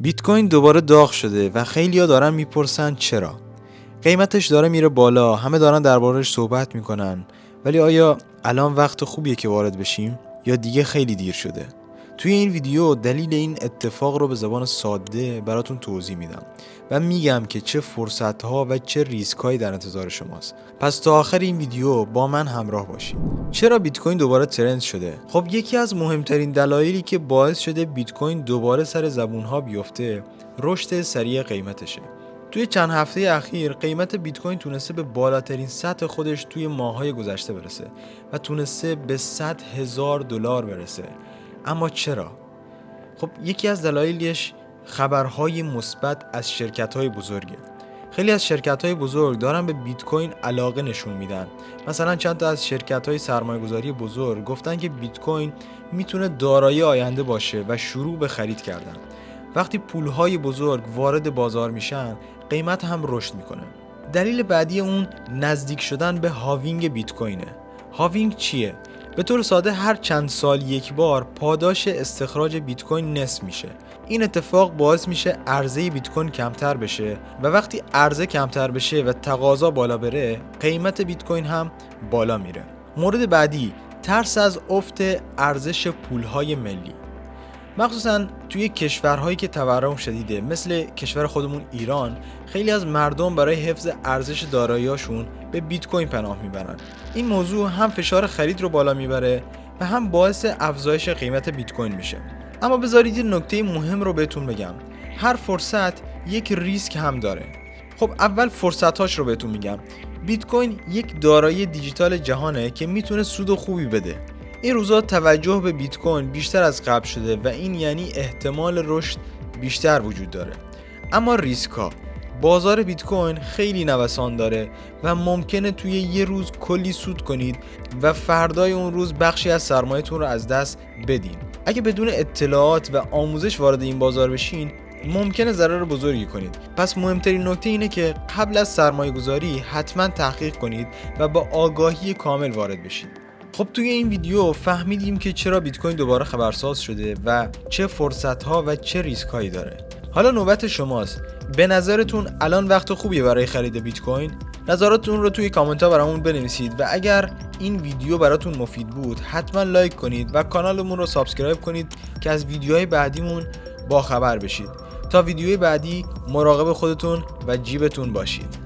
بیت کوین دوباره داغ شده و خیلی‌ها دارن میپرسن چرا؟ قیمتش داره میره بالا، همه دارن درباره‌اش صحبت میکنن، ولی آیا الان وقت خوبیه که وارد بشیم یا دیگه خیلی دیر شده؟ توی این ویدیو دلیل این اتفاق رو به زبان ساده براتون توضیح میدم و میگم که چه فرصت‌ها و چه ریسک‌هایی در انتظار شماست. پس تا آخر این ویدیو با من همراه باشید. چرا بیت کوین دوباره ترند شده؟ خب یکی از مهمترین دلایلی که باعث شده بیت کوین دوباره سر زبون‌ها بیفته، رشد سریع قیمتشه. توی چند هفته اخیر قیمت بیت کوین تونسته به بالاترین سطح خودش توی ماه‌های گذشته برسه و تونسته به $100,000 برسه. اما چرا؟ خب یکی از دلایلش خبرهای مثبت از شرکت‌های بزرگه. خیلی از شرکت‌های بزرگ دارن به بیت کوین علاقه نشون میدن. مثلا چند تا از شرکت‌های سرمایه‌گذاری بزرگ گفتن که بیت کوین میتونه دارایی آینده باشه و شروع به خرید کردن. وقتی پول‌های بزرگ وارد بازار میشن، قیمت هم رشد میکنه. دلیل بعدی اون نزدیک شدن به هاوینگ بیت کوینه. هاوینگ چیه؟ به طور ساده هر چند سال یک بار پاداش استخراج بیت کوین نصف میشه. این اتفاق باعث میشه عرضه بیت کوین کمتر بشه و وقتی عرضه کمتر بشه و تقاضا بالا بره، قیمت بیت کوین هم بالا میره. مورد بعدی، ترس از افت ارزش پولهای ملی. مخصوصا توی کشورهایی که تورم شدیده مثل کشور خودمون ایران، خیلی از مردم برای حفظ ارزش دارایی‌هاشون به بیت کوین پناه میبرن. این موضوع هم فشار خرید رو بالا میبره و هم باعث افزایش قیمت بیت کوین میشه. اما بذارید یه نکته مهم رو بهتون بگم. هر فرصت یک ریسک هم داره. خب اول فرصتاش رو بهتون میگم. بیت کوین یک دارایی دیجیتال جهانه که میتونه سود خوبی بده. این روزا توجه به بیت کوین بیشتر از قبل شده و این یعنی احتمال رشد بیشتر وجود داره. اما ریسک‌ها، بازار بیت کوین خیلی نوسان داره و ممکنه توی یه روز کلی سود کنید و فردای اون روز بخشی از سرمایه‌تون رو از دست بدین. اگه بدون اطلاعات و آموزش وارد این بازار بشین، ممکنه ضرر بزرگی کنید. پس مهمترین نکته اینه که قبل از سرمایه‌گذاری حتما تحقیق کنید و با آگاهی کامل وارد بشید. خب توی این ویدیو فهمیدیم که چرا بیت کوین دوباره خبرساز شده و چه فرصت‌ها و چه ریسک‌هایی داره. حالا نوبت شماست. به نظرتون الان وقت خوبیه برای خرید بیت کوین؟ نظراتتون رو توی کامنت‌ها برامون بنویسید و اگر این ویدیو براتون مفید بود حتما لایک کنید و کانالمون رو سابسکرایب کنید که از ویدیوهای بعدیمون با خبر بشید. تا ویدیوهای بعدی مراقب خودتون و جیبتون باشید.